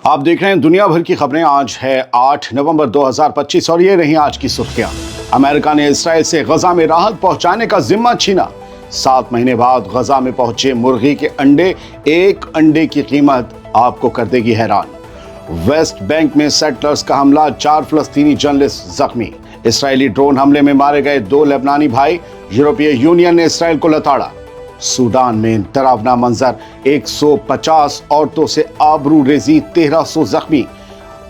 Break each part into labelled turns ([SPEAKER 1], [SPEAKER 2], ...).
[SPEAKER 1] आप देख रहे हैं दुनिया भर की खबरें। आज है 8 नवंबर 2025 और ये रही आज की सुर्खियां। अमेरिका ने इसराइल से गजा में राहत पहुंचाने का जिम्मा छीना। 7 महीने बाद गजा में पहुंचे मुर्गी के अंडे, एक अंडे की कीमत आपको कर देगी हैरान। वेस्ट बैंक में सेटलर्स का हमला, 4 फलस्तीनी जर्नलिस्ट जख्मी। इसराइली ड्रोन हमले में मारे गए 2 लेबनानी भाई। यूरोपीय यूनियन ने इसराइल को लताड़ा। सूडान में डरावना मंजर, 150 औरतों से आबरू रेजी, 1300 जख्मी।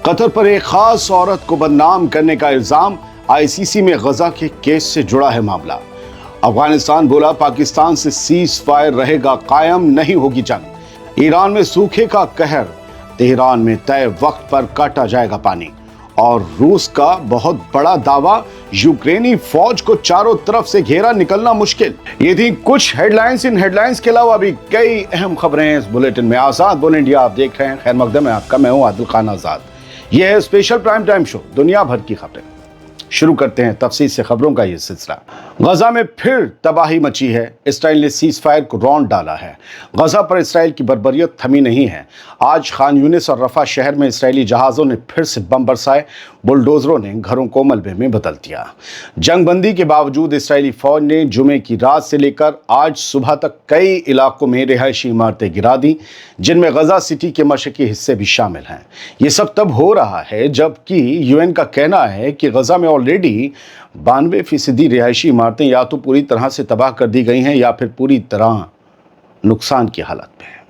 [SPEAKER 1] कतर पर एक खास औरत को बदनाम करने का इल्जाम, आईसीसी में गजा के केस से जुड़ा है मामला। अफगानिस्तान बोला पाकिस्तान से सीज फायर रहेगा कायम, नहीं होगी जंग। ईरान में सूखे का कहर, तेहरान में तय वक्त पर काटा जाएगा पानी। और रूस का बहुत बड़ा दावा, यूक्रेनी फौज को चारों तरफ से घेरा, निकलना मुश्किल। ये थी कुछ हेडलाइंस। इन हेडलाइंस के अलावा भी कई अहम खबरें हैं इस बुलेटिन में। आजाद बोल इंडिया आप देख रहे हैं। खैर मकदम है आपका, मैं हूं आदिल खान आजाद। यह है स्पेशल प्राइम टाइम शो दुनिया भर की खबरें। शुरू करते हैं तफसील से खबरों का ये सिलसिला। गजा में फिर तबाही मची है। इसराइल ने सीज फायर को रौंद डाला है। गजा पर इसराइल की बर्बरियत थमी नहीं है। आज खान यूनिस और रफा शहर में इसराइली जहाज़ों ने फिर से बम बरसाए। बुलडोजरों ने घरों को मलबे में बदल दिया। जंगबंदी के बावजूद इसराइली फौज ने जुमे की रात से लेकर आज सुबह तक कई इलाकों में रिहायशी इमारतें गिरा दी, जिनमें गजा सिटी के मशरकी हिस्से भी शामिल हैं। ये सब तब हो रहा है जबकि यूएन का कहना है कि गजा में ऑलरेडी 92% रिहायशी इमारतें या तो पूरी तरह से तबाह कर दी गई हैं या फिर पूरी तरह नुकसान की हालत में है।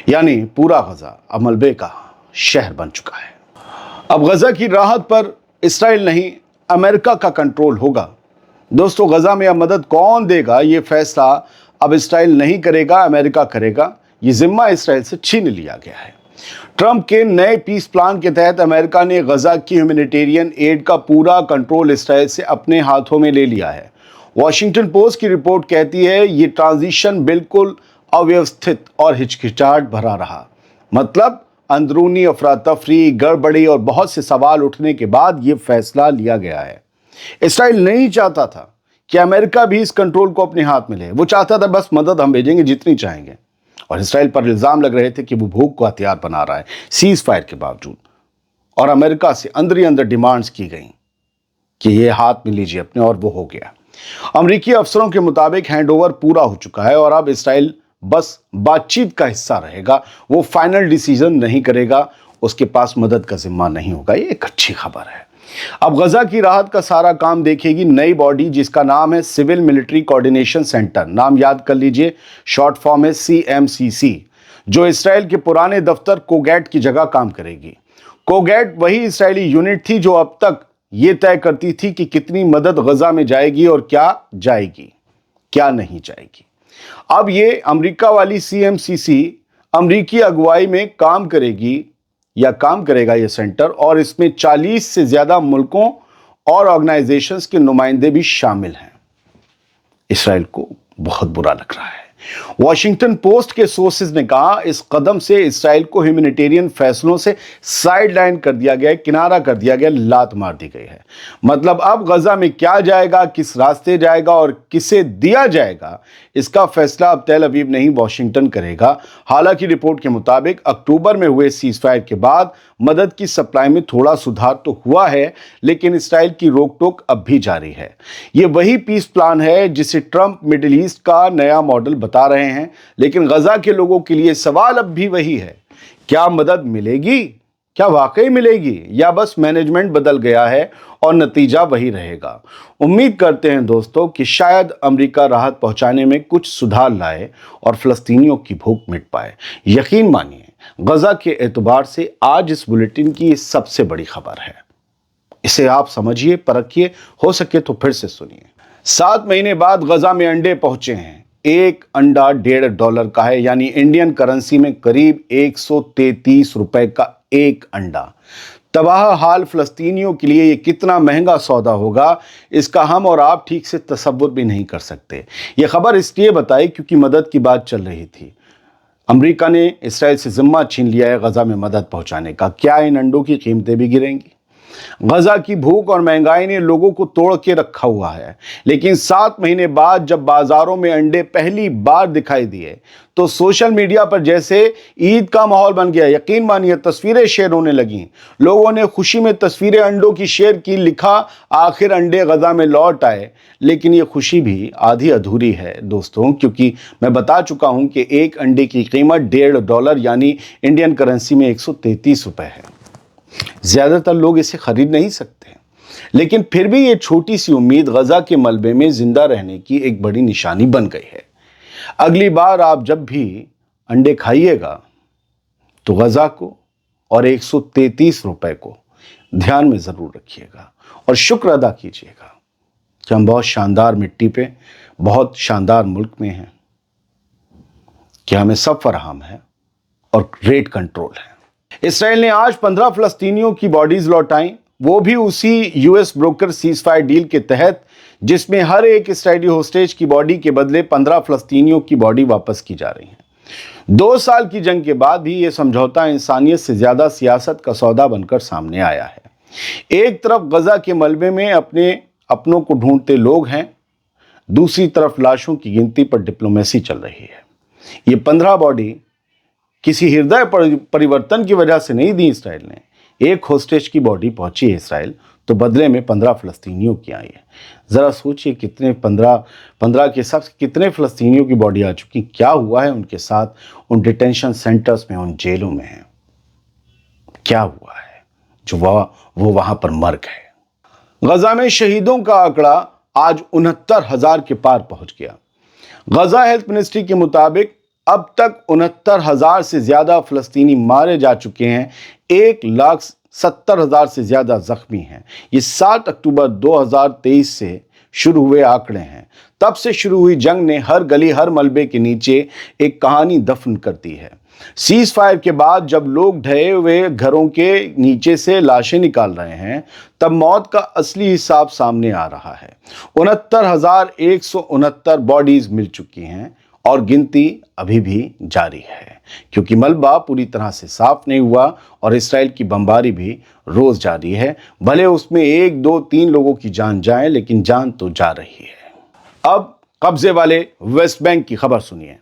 [SPEAKER 1] यानी पूरा गजा अब मलबे का शहर बन चुका है। अब गजा की राहत पर इसराइल नहीं, अमेरिका का कंट्रोल होगा। दोस्तों, गजा में अब मदद कौन देगा, ये फैसला अब इसराइल नहीं करेगा, अमेरिका करेगा। ये जिम्मा इसराइल से छीन लिया गया है। ट्रंप के नए पीस प्लान के तहत अमेरिका ने गजा की ह्यूमैनिटेरियन एड का पूरा कंट्रोल इसराइल से अपने हाथों में ले लिया है। वॉशिंगटन पोस्ट की रिपोर्ट कहती है ये ट्रांजिशन बिल्कुल अव्यवस्थित और हिचकिचाहट भरा रहा। मतलब अंदरूनी अफरा तफरी, गड़बड़ी और बहुत से सवाल उठने के बाद ये फैसला लिया गया है। इसराइल नहीं चाहता था कि अमेरिका भी इस कंट्रोल को अपने हाथ में ले। वो चाहता था बस मदद हम भेजेंगे जितनी चाहेंगे। और इसराइल पर इल्जाम लग रहे थे कि वो भूख को हथियार बना रहा है सीज फायर के बावजूद। और अमेरिका से अंदर ही अंदर डिमांड्स की गई कि ये हाथ में लीजिए अपने, और वो हो गया। अमेरिकी अफसरों के मुताबिक हैंडओवर पूरा हो चुका है और अब इसराइल बस बातचीत का हिस्सा रहेगा। वो फाइनल डिसीजन नहीं करेगा, उसके पास मदद का जिम्मा नहीं होगा। ये एक अच्छी खबर है। अब गजा की राहत का सारा काम देखेगी नई बॉडी जिसका नाम है सिविल मिलिट्री कोऑर्डिनेशन सेंटर। नाम याद कर लीजिए, शॉर्ट फॉर्म है CMCC, जो इसराइल के पुराने दफ्तर कोगैट की जगह काम करेगी। कोगैट वही इसराइली यूनिट थी जो अब तक ये तय करती थी कि कितनी मदद गजा में जाएगी और क्या जाएगी, क्या नहीं जाएगी। अब ये अमेरिका वाली CMCC अमेरिकी अगुवाई में काम करेगी या काम करेगा ये सेंटर, और इसमें 40 से ज्यादा मुल्कों और ऑर्गेनाइजेशंस के नुमाइंदे भी शामिल हैं। इसराइल को बहुत बुरा लग रहा है। वॉशिंगटन पोस्ट के सोर्सेज ने कहा इस कदम से इसराइल को ह्यूमैनिटेरियन फैसलों से साइडलाइन कर दिया गया, किनारा कर दिया गया, लात मार दी गई है। मतलब अब गजा में क्या जाएगा, किस रास्ते जाएगा और किसे दिया जाएगा, इसका फैसला अब तेल अवीव नहीं वॉशिंगटन करेगा। हालांकि रिपोर्ट के मुताबिक अक्टूबर में हुए सीज फायर के बाद मदद की सप्लाई में थोड़ा सुधार तो हुआ है, लेकिन इसराइल की रोक टोक अब भी जारी है। ये वही पीस प्लान है जिसे ट्रंप मिडिल ईस्ट का नया मॉडल बता रहे हैं, लेकिन गजा के लोगों के लिए सवाल अब भी वही है, क्या मदद मिलेगी, क्या वाकई मिलेगी, या बस मैनेजमेंट बदल गया है और नतीजा वही रहेगा। उम्मीद करते हैं दोस्तों कि शायद अमेरिका राहत पहुंचाने में कुछ सुधार लाए और फलस्तीनियों की भूख मिट पाए। यकीन मानिए, गजा के एतबार से आज इस बुलेटिन की सबसे बड़ी खबर है। इसे आप समझिए, परखिए, हो सके तो फिर से सुनिए। 7 महीने बाद गजा में अंडे पहुंचे हैं। एक अंडा $1.5 का है, यानी इंडियन करेंसी में करीब 133 रुपए का एक अंडा। तबाह हाल फलस्तीनियों के लिए ये कितना महंगा सौदा होगा, इसका हम और आप ठीक से तसव्वुर भी नहीं कर सकते। ये खबर इसलिए बताई क्योंकि मदद की बात चल रही थी। अमेरिका ने इसराइल से जिम्मा छीन लिया है गजा में मदद पहुंचाने का। क्या इन अंडों की कीमतें भी गिरेंगी? गजा की भूख और महंगाई ने लोगों को तोड़ के रखा हुआ है, लेकिन 7 महीने बाद जब बाजारों में अंडे पहली बार दिखाई दिए तो सोशल मीडिया पर जैसे ईद का माहौल बन गया। यकीन मानिए तस्वीरें शेयर होने लगी, लोगों ने खुशी में तस्वीरें अंडों की शेयर की, लिखा आखिर अंडे गजा में लौट आए। लेकिन ये खुशी भी आधी अधूरी है दोस्तों, क्योंकि मैं बता चुका हूं कि एक अंडे की कीमत $1.5 यानी इंडियन करेंसी में 133 रुपए है। ज्यादातर लोग इसे खरीद नहीं सकते, लेकिन फिर भी ये छोटी सी उम्मीद गजा के मलबे में जिंदा रहने की एक बड़ी निशानी बन गई है। अगली बार आप जब भी अंडे खाइएगा तो गजा को और 133 रुपए को ध्यान में जरूर रखिएगा और शुक्र अदा कीजिएगा कि हम बहुत शानदार मिट्टी पे, बहुत शानदार मुल्क में हैं, कि हमें सब फराहम है और रेट कंट्रोल है। इसराइल ने आज 15 फलस्तीनियों की बॉडीज लौटाई, वो भी उसी US broker cease fire deal के तहत, जिसमें हर एक इसराइली होस्टेज की बॉडी के बदले 15 फलस्तीनियों की बॉडी वापस की जा रही है। 2 साल की जंग के बाद भी ये समझौता इंसानियत से ज्यादा सियासत का सौदा बनकर सामने आया है। एक तरफ गजा के मलबे में अपनों को ढूंढते लोग हैं, दूसरी तरफ लाशों की गिनती पर डिप्लोमेसी चल रही है। ये 15 बॉडी किसी हृदय परिवर्तन की वजह से नहीं दी इसराइल ने। एक होस्टेज की बॉडी पहुंची है इसराइल तो बदले में 15 फलस्तीनियों की आई है। जरा सोचिए कितने 15 के हिसाब से कितने फलस्तीनियों की बॉडी आ चुकी, क्या हुआ है उनके साथ, उन डिटेंशन सेंटर्स में, उन जेलों में है, क्या हुआ है जो वो वहां पर मर गए। गजा में शहीदों का आंकड़ा आज 69,000 के पार पहुंच गया। गजा हेल्थ मिनिस्ट्री के मुताबिक अब तक 69,000 से ज्यादा फलस्तीनी मारे जा चुके हैं, 1,70,000 से ज्यादा जख्मी हैं। ये 7 अक्टूबर 2023 से शुरू हुए आंकड़े हैं। तब से शुरू हुई जंग ने हर गली, हर मलबे के नीचे एक कहानी दफन कर दी है। सीज फायर के बाद जब लोग ढहे हुए घरों के नीचे से लाशें निकाल रहे हैं, तब मौत का असली हिसाब सामने आ रहा है। 69,169 बॉडीज मिल चुकी हैं और गिनती अभी भी जारी है, क्योंकि मलबा पूरी तरह से साफ नहीं हुआ और इसराइल की बमबारी भी रोज जारी है। भले उसमें 1, 2, 3 लोगों की जान जाए, लेकिन जान तो जा रही है। अब कब्जे वाले वेस्ट बैंक की खबर सुनिए।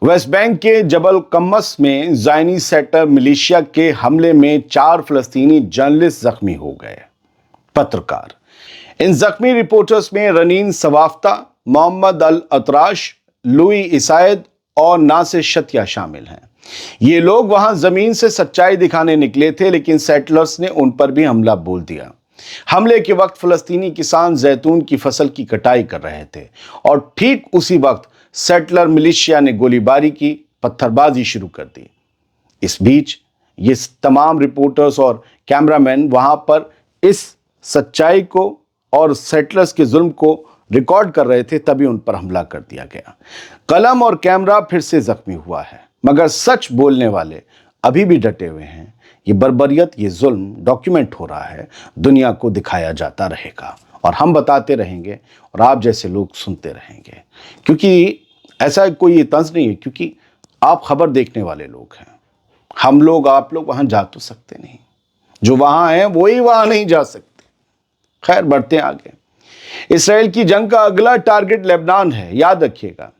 [SPEAKER 1] वेस्ट बैंक के जबल कम्मस में ज़ायनी सेक्टर मिलिशिया के हमले में 4 फलस्तीनी जर्नलिस्ट जख्मी हो गए। पत्रकार, इन जख्मी रिपोर्टर्स में रनीन सवाफ्ता, मोहम्मद अल अतराश, लुई इसायद और नासिर शतिया शामिल हैं। ये लोग वहां जमीन से सच्चाई दिखाने निकले थे, लेकिन सेटलर्स ने उन पर भी हमला बोल दिया। हमले के वक्त फलस्तीनी किसान जैतून की फसल की कटाई कर रहे थे और ठीक उसी वक्त सेटलर मिलिशिया ने गोलीबारी की, पत्थरबाजी शुरू कर दी। इस बीच ये तमाम रिपोर्टर्स और कैमरामैन वहां पर इस सच्चाई को और सेटलर्स के जुल्म को रिकॉर्ड कर रहे थे, तभी उन पर हमला कर दिया गया। कलम और कैमरा फिर से जख्मी हुआ है, मगर सच बोलने वाले अभी भी डटे हुए हैं। ये बर्बरियत, ये जुल्म डॉक्यूमेंट हो रहा है, दुनिया को दिखाया जाता रहेगा और हम बताते रहेंगे और आप जैसे लोग सुनते रहेंगे, क्योंकि ऐसा कोई तंज नहीं है, क्योंकि आप खबर देखने वाले लोग हैं। हम लोग, आप लोग वहां जा तो सकते नहीं, जो वहां हैं वही वहां नहीं जा सकते। खैर, बढ़ते हैं आगे। इसराइल की जंग का अगला टारगेट लेबनान है। याद रखिएगा,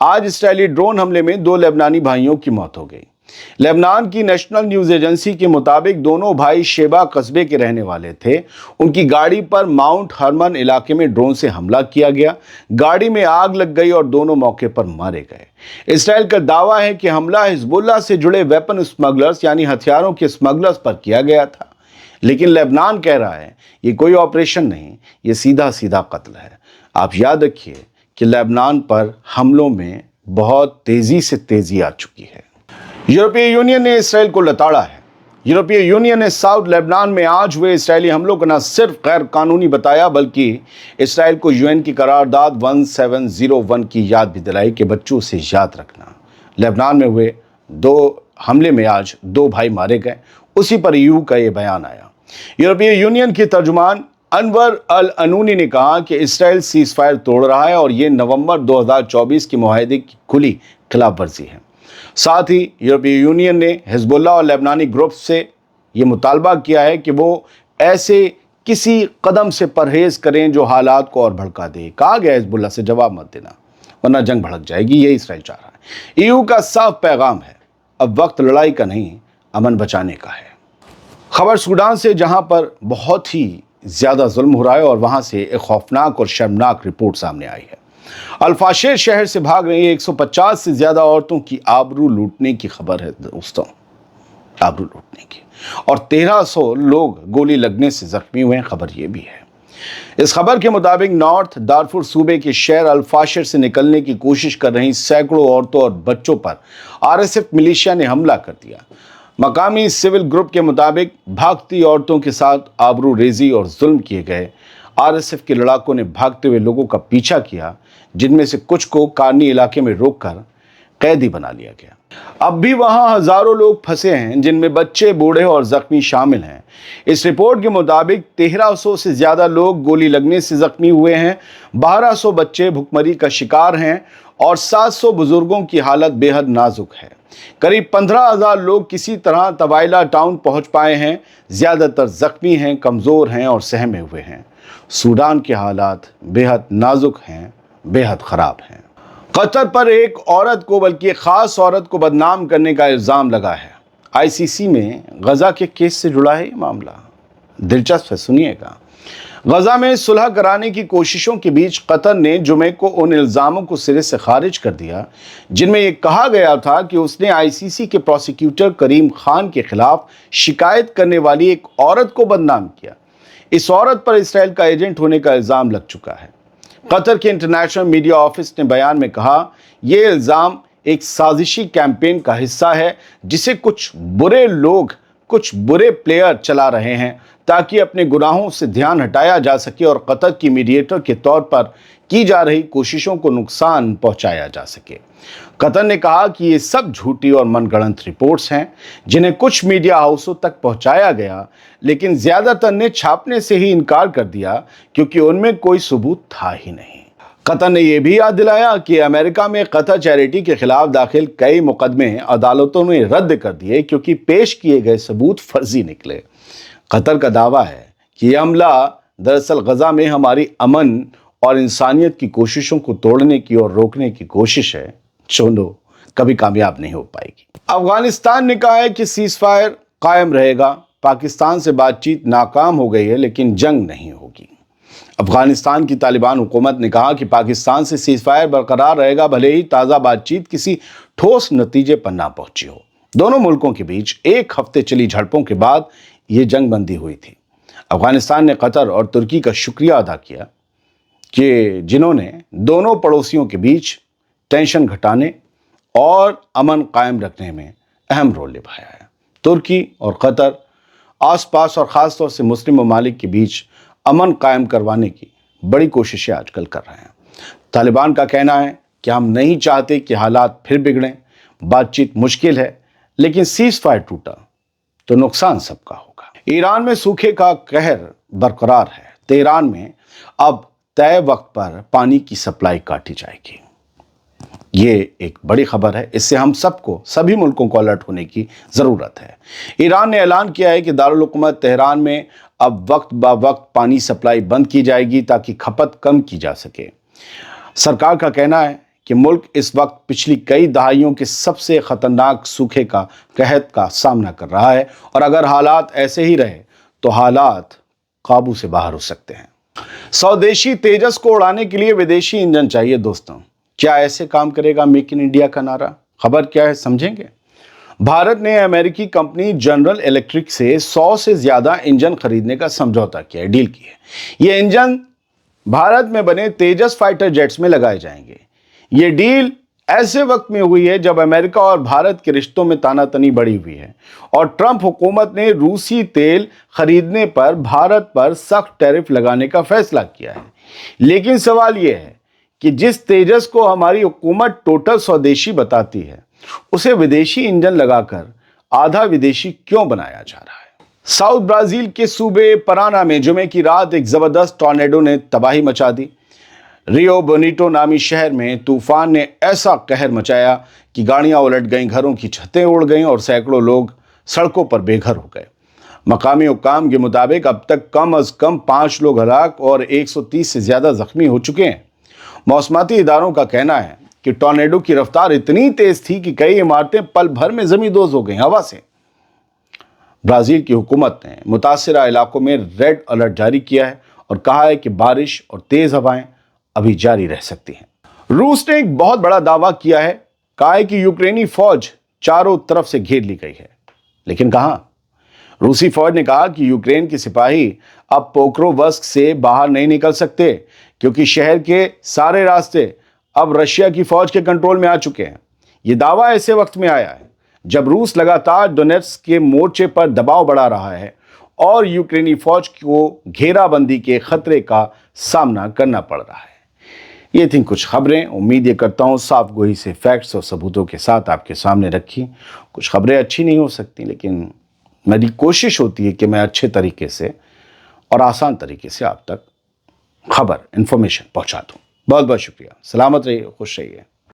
[SPEAKER 1] आज इसराइली ड्रोन हमले में 2 लेबनानी भाइयों की मौत हो गई। लेबनान की नेशनल न्यूज एजेंसी के मुताबिक दोनों भाई शेबा कस्बे के रहने वाले थे। उनकी गाड़ी पर माउंट हरमन इलाके में ड्रोन से हमला किया गया, गाड़ी में आग लग गई और दोनों मौके पर मारे गए। इसराइल का दावा है कि हमला हिजबुल्लाह से जुड़े वेपन स्मगलर्स यानी हथियारों के स्मगलर्स पर किया गया था, लेकिन लेबनान कह रहा है ये कोई ऑपरेशन नहीं, ये सीधा सीधा कत्ल है। आप याद रखिए कि लेबनान पर हमलों में बहुत तेजी से तेजी आ चुकी है। यूरोपीय यूनियन ने इसराइल को लताड़ा है। यूरोपीय यूनियन ने साउथ लेबनान में आज हुए इसराइली हमलों को न सिर्फ गैर कानूनी बताया, बल्कि इसराइल को यूएन की करारदाद 1701 की याद भी दिलाई कि बच्चों से याद रखना। लेबनान में हुए 2 हमले में आज 2 भाई मारे गए, उसी पर ईयू का ये बयान आया। यूरोपीय यूनियन के तर्जुमान अनवर अल अनूनी ने कहा कि इसराइल सीज फायर तोड़ रहा है और ये नवंबर 2024 के मुआहदे की खुली खिलाफ वर्जी है। साथ ही यूरोपीय यूनियन ने हिजबुल्लाह और लेबनानी ग्रुप से ये मुतालबा किया है कि वो ऐसे किसी कदम से परहेज करें जो हालात को और भड़का दे। कहा गया हिजबुल्लाह से जवाब मत देना वरना जंग भड़क जाएगी, ये इसराइल चाह रहा है। ईयू का साफ पैगाम है, अब वक्त लड़ाई का नहीं अमन बचाने का है। खबर सूडान से, जहां पर बहुत ही ज्यादा जुल्म हो रहा है और वहां से एक खौफनाक और शर्मनाक रिपोर्ट सामने आई है। अल-फाशर शहर से भाग रही 150 से ज्यादा औरतों की आबरू लूटने की खबर है दोस्तों, आबरू लूटने की, और 1300 लोग गोली लगने से जख्मी हुए हैं, खबर ये भी है। इस खबर के मुताबिक नॉर्थ दारफुर सूबे के शहर अल-फाशर से निकलने की कोशिश कर रही सैकड़ों औरतों और बच्चों पर आरएसएफ मिलिशिया ने हमला कर दिया। मकामी सिविल ग्रुप के मुताबिक भागती औरतों के साथ आबरू रेजी और जुल्म किए गए। आरएसएफ के लड़ाकों ने भागते हुए लोगों का पीछा किया, जिनमें से कुछ को कारनी इलाके में रोककर कैदी बना लिया गया। अब भी वहां हजारों लोग फंसे हैं, जिनमें बच्चे, बूढ़े और जख्मी शामिल हैं। इस रिपोर्ट के मुताबिक 1300 से ज्यादा लोग गोली लगने से जख्मी हुए हैं, 1200 बच्चे भुखमरी का शिकार हैं और 700 बुजुर्गों की हालत बेहद नाजुक है। करीब 15,000 लोग किसी तरह तवाइला टाउन पहुंच पाए हैं। ज्यादातर जख्मी हैं, कमजोर हैं और सहमे हुए हैं। सूडान के हालात बेहद नाजुक हैं, बेहद खराब हैं। कतर पर एक औरत को, बल्कि एक खास औरत को बदनाम करने का इल्ज़ाम लगा है। आईसीसी में गजा के केस से जुड़ा है ये मामला, दिलचस्प है, सुनिएगा। गजा में सुलह कराने की कोशिशों के बीच कतर ने जुमे को उन इल्ज़ामों को सिरे से खारिज कर दिया जिनमें यह कहा गया था कि उसने आईसीसी के प्रोसिक्यूटर करीम खान के खिलाफ शिकायत करने वाली एक औरत को बदनाम किया। इस औरत पर इसराइल का एजेंट होने का इल्ज़ाम लग चुका है। कतर के इंटरनेशनल मीडिया ऑफिस ने बयान में कहा, यह इल्ज़ाम एक साजिशी कैंपेन का हिस्सा है जिसे कुछ बुरे लोग, कुछ बुरे प्लेयर चला रहे हैं ताकि अपने गुनाहों से ध्यान हटाया जा सके और कतर की मीडिएटर के तौर पर की जा रही कोशिशों को नुकसान पहुंचाया जा सके। कतर ने कहा कि ये सब झूठी और मनगढ़ंत रिपोर्ट्स हैं जिन्हें कुछ मीडिया हाउसों तक पहुंचाया गया, लेकिन ज्यादातर ने छापने से ही इनकार कर दिया क्योंकि उनमें कोई सबूत था ही नहीं। कतर ने यह भी याद दिलाया कि अमेरिका में कतर चैरिटी के खिलाफ दाखिल कई मुकदमे अदालतों ने रद्द कर दिए क्योंकि पेश किए गए सबूत फर्जी निकले। कतर का दावा है कि यह हमला दरअसल गजा में हमारी अमन और इंसानियत की कोशिशों को तोड़ने की और रोकने की कोशिश है, जो कभी कामयाब नहीं हो पाएगी। अफगानिस्तान ने कहा है कि सीज़फायर कायम रहेगा। पाकिस्तान से बातचीत नाकाम हो गई है लेकिन जंग नहीं होगी। अफगानिस्तान की तालिबान हुकूमत ने कहा कि पाकिस्तान से सीज़फायर बरकरार रहेगा, भले ही ताज़ा बातचीत किसी ठोस नतीजे पर ना पहुंची हो। दोनों मुल्कों के बीच एक हफ्ते चली झड़पों के बाद ये जंग बंदी हुई थी। अफगानिस्तान ने कतर और तुर्की का शुक्रिया अदा किया कि जिन्होंने दोनों पड़ोसियों के बीच टेंशन घटाने और अमन कायम रखने में अहम रोल निभाया है। तुर्की और कतर आसपास और ख़ास तौर से मुस्लिम ममालिक के बीच अमन कायम करवाने की बड़ी कोशिशें आजकल कर रहे हैं। तालिबान का कहना है कि हम नहीं चाहते कि हालात फिर बिगड़ें, बातचीत मुश्किल है, लेकिन सीज़फायर टूटा तो नुकसान सबका होगा। ईरान में सूखे का कहर बरकरार है। तेहरान में अब तय वक्त पर पानी की सप्लाई काटी जाएगी। ये एक बड़ी खबर है, इससे हम सबको, सभी मुल्कों को अलर्ट होने की ज़रूरत है। ईरान ने ऐलान किया है कि दारुल हुकूमत तेहरान में अब वक्त ब वक्त पानी सप्लाई बंद की जाएगी ताकि खपत कम की जा सके। सरकार का कहना है कि मुल्क इस वक्त पिछली कई दहाइयों के सबसे ख़तरनाक सूखे का कहर का सामना कर रहा है और अगर हालात ऐसे ही रहे तो हालात काबू से बाहर हो सकते हैं। स्वदेशी तेजस को उड़ाने के लिए विदेशी इंजन चाहिए दोस्तों। क्या ऐसे काम करेगा मेक इन इंडिया का नारा? खबर क्या है, समझेंगे। भारत ने अमेरिकी कंपनी जनरल इलेक्ट्रिक से 100 से ज्यादा इंजन खरीदने का समझौता किया है, डील की है। ये इंजन भारत में बने तेजस फाइटर जेट्स में लगाए जाएंगे। ये डील ऐसे वक्त में हुई है जब अमेरिका और भारत के रिश्तों में तानातनी बढ़ी हुई है और ट्रंप हुकूमत ने रूसी तेल खरीदने पर भारत पर सख्त टैरिफ लगाने का फैसला किया है। लेकिन सवाल यह है कि जिस तेजस को हमारी हुकूमत टोटल स्वदेशी बताती है, उसे विदेशी इंजन लगाकर आधा विदेशी क्यों बनाया जा रहा है? साउथ ब्राजील के सूबे पराना में जुमे की रात एक जबरदस्त टॉर्नेडो ने तबाही मचा दी। रियो बोनीटो नामी शहर में तूफान ने ऐसा कहर मचाया कि गाड़ियां उलट गईं, घरों की छतें उड़ गईं और सैकड़ों लोग सड़कों पर बेघर हो गए। مقامی حکام کے مطابق اب تک کم از کم 5 لوگ ہلاک اور 130 سے زیادہ زخمی ہو چکے ہیں۔ موسمیاتی اداروں کا کہنا ہے کہ ٹورنیڈو کی رفتار اتنی تیز تھی کہ کئی عمارتیں پل بھر میں زمین دوز ہو گئیں ہوا سے۔ برازیل کی حکومت نے متاثرہ علاقوں میں ریڈ الرٹ جاری کیا ہے اور کہا ہے کہ بارش اور تیز ہوائیں ابھی جاری رہ سکتی ہیں۔ روس نے ایک بہت بڑا دعویٰ کیا ہے، کہا ہے کہ یوکرینی فوج چاروں طرف سے گھیر لی گئی ہے، لیکن کہاں؟ روسی فوج نے کہا کہ یوکرین کے سپاہی اب پوکرووسک سے باہر نہیں نکل سکتے کیونکہ شہر کے سارے راستے اب رشیا کی فوج کے کنٹرول میں آ چکے ہیں۔ یہ دعویٰ ایسے وقت میں آیا ہے جب روس لگاتار ڈونیٹسک کے مورچے پر دباؤ بڑھا رہا ہے اور یوکرینی فوج کو گھیرا بندی کے خطرے کا سامنا کرنا پڑ رہا ہے۔ یہ تھیں کچھ خبریں، امید یہ کرتا ہوں صاف گوئی سے فیکٹس اور ثبوتوں کے ساتھ آپ کے سامنے رکھی۔ کچھ خبریں اچھی نہیں ہو سکتی، لیکن میری کوشش ہوتی ہے کہ میں اچھے طریقے سے اور آسان طریقے سے آپ تک خبر انفارمیشن پہنچا دوں۔ بہت بہت شکریہ، سلامت رہیے، خوش رہیے۔